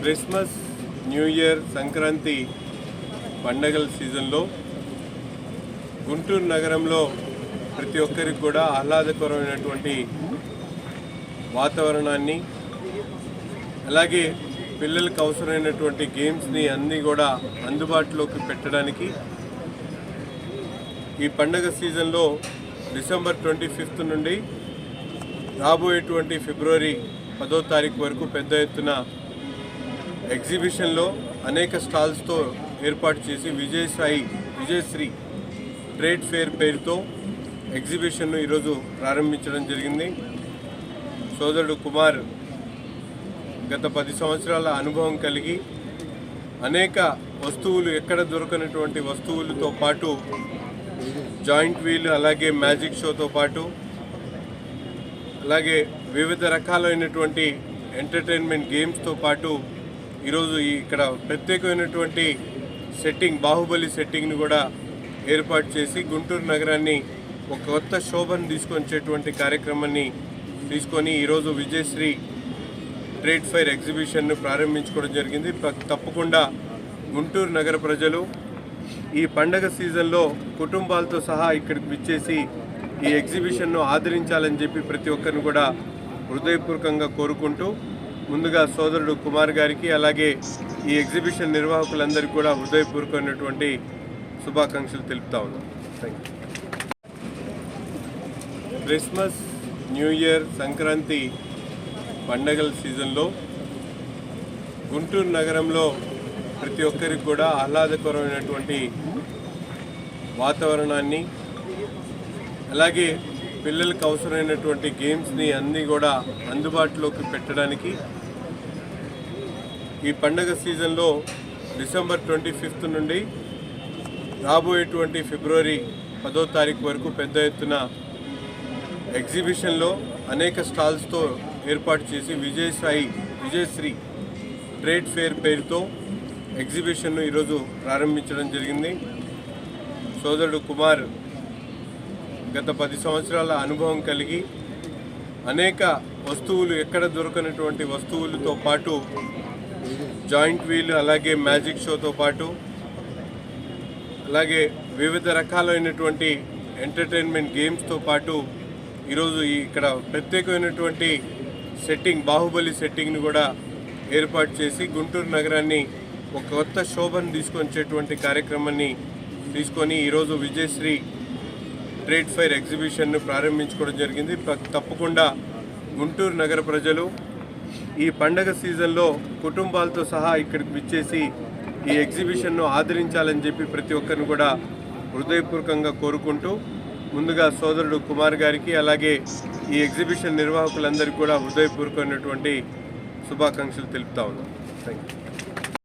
Christmas, new year, Sankranti పండగల సీజన్లో గుంటూరు నగరంలో ప్రతి ఒక్కరికి కూడా ఆహ్లాదకరమైనటువంటి వాతావరణాన్ని, అలాగే పిల్లలకు అవసరమైనటువంటి గేమ్స్ని అన్నీ కూడా అందుబాటులోకి పెట్టడానికి ఈ పండగ సీజన్లో డిసెంబర్ 25 నుండి రాబోయేటువంటి ఫిబ్రవరి 10వ తారీఖు వరకు పెద్ద ఎత్తున ఎగ్జిబిషన్లో అనేక స్టాల్స్తో ఏర్పాటు చేసి విజయశ్రీ ట్రేడ్ ఫేర్ పేరుతో ఎగ్జిబిషన్ను ఈరోజు ప్రారంభించడం జరిగింది. సోదరుడు కుమార్ గత 10 సంవత్సరాల అనుభవం కలిగి అనేక వస్తువులు, ఎక్కడ దొరకనటువంటి వస్తువులతో పాటు జాయింట్ వీల్, అలాగే మ్యాజిక్ షోతో పాటు అలాగే వివిధ రకాలైనటువంటి ఎంటర్టైన్మెంట్ గేమ్స్తో పాటు ఈరోజు ఇక్కడ ప్రత్యేకమైనటువంటి సెట్టింగ్, బాహుబలి సెట్టింగ్ని కూడా ఏర్పాటు చేసి గుంటూరు నగరాన్ని ఒక కొత్త శోభను తీసుకొచ్చేటువంటి కార్యక్రమాన్ని తీసుకొని ఈరోజు విజయశ్రీ ట్రేడ్ ఫైర్ ఎగ్జిబిషన్ను ప్రారంభించుకోవడం జరిగింది. తప్పకుండా గుంటూరు నగర ప్రజలు ఈ పండగ సీజన్లో కుటుంబాలతో సహా ఇక్కడికి విచ్చేసి ఈ ఎగ్జిబిషన్ను ఆదరించాలని చెప్పి ప్రతి ఒక్కరిని కూడా హృదయపూర్వకంగా కోరుకుంటూ, ముందుగా సోదరుడు కుమార్ గారికి అలాగే ఈ ఎగ్జిబిషన్ నిర్వాహకులందరికీ కూడా హృదయపూర్వకమైనటువంటి శుభాకాంక్షలు తెలుపుతా ఉన్నాం. Thank you. Christmas, new year, Sankranti పండగల సీజన్లో గుంటూరు నగరంలో ప్రతి ఒక్కరికి కూడా ఆహ్లాదకరమైనటువంటి వాతావరణాన్ని, అలాగే పిల్లలకు అవసరమైనటువంటి గేమ్స్ని అన్నీ కూడా అందుబాటులోకి పెట్టడానికి ఈ పండగ సీజన్లో డిసెంబర్ 25 నుండి రాబోయేటువంటి ఫిబ్రవరి 10వ తారీఖు వరకు పెద్ద ఎత్తున ఎగ్జిబిషన్లో అనేక స్టాల్స్తో ఏర్పాటు చేసి విజయశ్రీ ట్రేడ్ ఫేర్ పేరుతో ఎగ్జిబిషన్ను ఈరోజు ప్రారంభించడం జరిగింది. సోదరుడు కుమార్ గత 10 సంవత్సరాల అనుభవం కలిగి అనేక వస్తువులు, ఎక్కడ దొరకనటువంటి వస్తువులతో పాటు జాయింట్ వీల్, అలాగే మ్యాజిక్ షోతో పాటు అలాగే వివిధ రకాలైనటువంటి ఎంటర్టైన్మెంట్ గేమ్స్తో పాటు ఈరోజు ఇక్కడ ప్రత్యేకమైనటువంటి సెట్టింగ్, బాహుబలి సెట్టింగ్ని కూడా ఏర్పాటు చేసి గుంటూరు నగరాన్ని ఒక కొత్త శోభను తీసుకొచ్చేటువంటి కార్యక్రమాన్ని తీసుకొని ఈరోజు విజయశ్రీ ట్రేడ్ ఫైర్ ఎగ్జిబిషన్ను ప్రారంభించుకోవడం జరిగింది. తప్పకుండా గుంటూరు నగర ప్రజలు ఈ పండగ సీజన్లో కుటుంబాలతో సహా ఇక్కడికి విచ్చేసి ఈ ఎగ్జిబిషన్ను ఆదరించాలని చెప్పి ప్రతి ఒక్కరిని కూడా హృదయపూర్వకంగా కోరుకుంటూ, ముందుగా సోదరుడు కుమార్ గారికి అలాగే ఈ ఎగ్జిబిషన్ నిర్వాహకులందరికీ కూడా హృదయపూర్వకమైనటువంటి శుభాకాంక్షలు తెలుపుతా ఉన్నాం. Thank you.